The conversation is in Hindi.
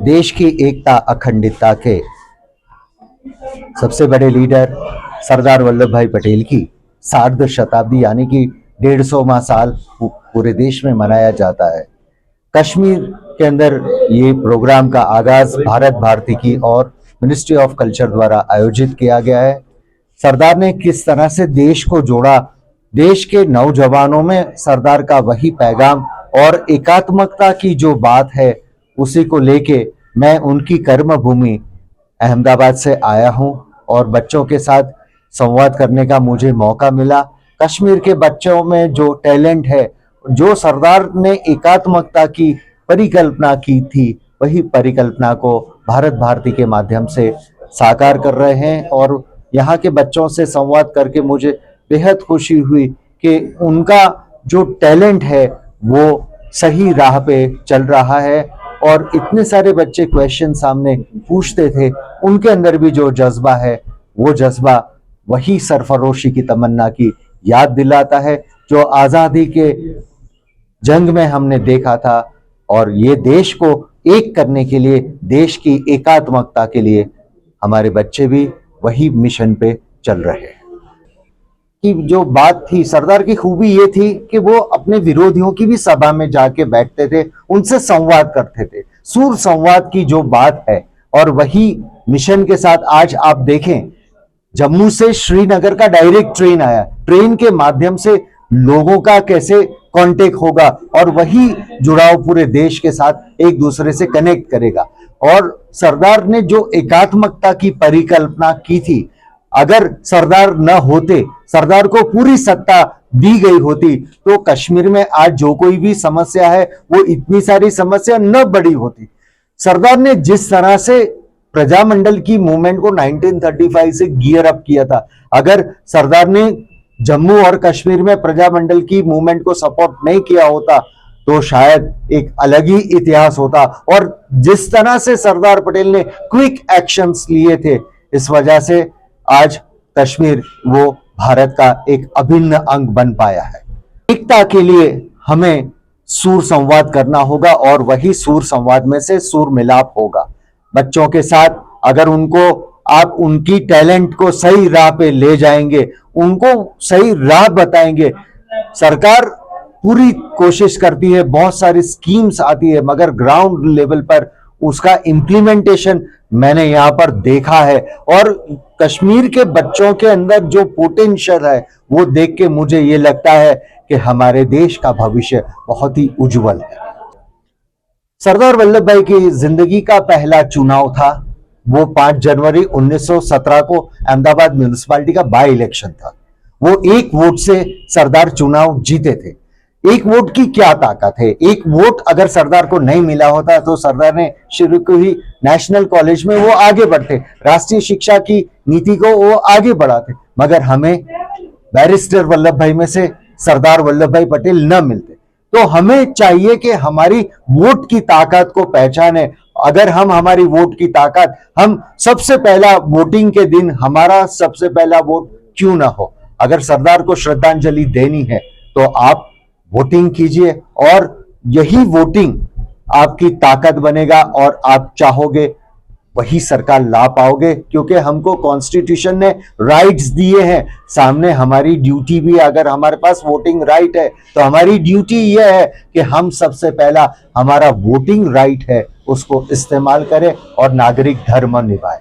देश की एकता अखंडता के सबसे बड़े लीडर सरदार वल्लभ भाई पटेल की सार्ध शताब्दी यानी कि 150वां साल पूरे देश में मनाया जाता है। कश्मीर के अंदर ये प्रोग्राम का आगाज भारत भारती की और मिनिस्ट्री ऑफ कल्चर द्वारा आयोजित किया गया है। सरदार ने किस तरह से देश को जोड़ा, देश के नौजवानों में सरदार का वही पैगाम और एकात्मकता की जो बात है, उसी को लेके मैं उनकी कर्म भूमि अहमदाबाद से आया हूं और बच्चों के साथ संवाद करने का मुझे मौका मिला। कश्मीर के बच्चों में जो टैलेंट है, जो सरदार ने एकात्मकता की परिकल्पना की थी, वही परिकल्पना को भारत भारती के माध्यम से साकार कर रहे हैं। और यहाँ के बच्चों से संवाद करके मुझे बेहद खुशी हुई कि उनका जो टैलेंट है वो सही राह पे चल रहा है। और इतने सारे बच्चे क्वेश्चन सामने पूछते थे, उनके अंदर भी जो जज्बा है, वो जज्बा वही सरफरोशी की तमन्ना की याद दिलाता है जो आज़ादी के जंग में हमने देखा था। और ये देश को एक करने के लिए, देश की एकात्मकता के लिए हमारे बच्चे भी वही मिशन पे चल रहे हैं। कि जो बात थी, सरदार की खूबी ये थी कि वो अपने विरोधियों की भी सभा में जाके बैठते थे, उनसे संवाद करते थे। सूर संवाद की जो बात है, और वही मिशन के साथ आज आप देखें, जम्मू से श्रीनगर का डायरेक्ट ट्रेन आया, ट्रेन के माध्यम से लोगों का कैसे कांटेक्ट होगा और वही जुड़ाव पूरे देश के साथ एक दूसरे से कनेक्ट करेगा। और सरदार ने जो एकात्मकता की परिकल्पना की थी, अगर सरदार न होते, सरदार को पूरी सत्ता दी गई होती, तो कश्मीर में आज जो कोई भी समस्या है वो इतनी सारी समस्या न बड़ी होती। सरदार ने जिस तरह से प्रजामंडल की मूवमेंट को 1935 से गियर अप किया था, अगर सरदार ने जम्मू और कश्मीर में प्रजामंडल की मूवमेंट को सपोर्ट नहीं किया होता तो शायद एक अलग ही इतिहास होता। और जिस तरह से सरदार पटेल ने क्विक एक्शंस लिए थे, इस वजह से आज कश्मीर वो भारत का एक अभिन्न अंग बन पाया है। एकता के लिए हमें सूर संवाद करना होगा और वही सूर संवाद में से सूर मिलाप होगा। बच्चों के साथ अगर उनको आप उनकी टैलेंट को सही राह पे ले जाएंगे, उनको सही राह बताएंगे। सरकार पूरी कोशिश करती है, बहुत सारी स्कीम्स आती है, मगर ग्राउंड लेवल पर उसका इम्प्लीमेंटेशन मैंने यहां पर देखा है। और कश्मीर के बच्चों के अंदर जो पोटेंशियल है, वो देख के मुझे ये लगता है कि हमारे देश का भविष्य बहुत ही उज्जवल है। सरदार वल्लभ भाई की जिंदगी का पहला चुनाव था, वो 5 जनवरी 1917 को अहमदाबाद म्यूनिसिपैलिटी का बाय इलेक्शन था। वो एक वोट से सरदार चुनाव जीते थे। एक वोट की क्या ताकत है, एक वोट अगर सरदार को नहीं मिला होता तो सरदार ने शुरू को ही नेशनल कॉलेज में वो आगे बढ़ते, राष्ट्रीय शिक्षा की नीति को वो आगे बढ़ाते, मगर हमें बैरिस्टर वल्लभ भाई में से सरदार वल्लभ भाई पटेल न मिलते। तो हमें चाहिए कि हमारी वोट की ताकत को पहचाने। अगर हम हमारी वोट की ताकत, हम सबसे पहला वोटिंग के दिन हमारा सबसे पहला वोट क्यों ना हो। अगर सरदार को श्रद्धांजलि देनी है तो आप वोटिंग कीजिए, और यही वोटिंग आपकी ताकत बनेगा और आप चाहोगे वही सरकार ला पाओगे, क्योंकि हमको कॉन्स्टिट्यूशन ने राइट्स दिए हैं। सामने हमारी ड्यूटी भी, अगर हमारे पास वोटिंग राइट है तो हमारी ड्यूटी यह है कि हम सबसे पहला हमारा वोटिंग राइट है उसको इस्तेमाल करें और नागरिक धर्म निभाएं।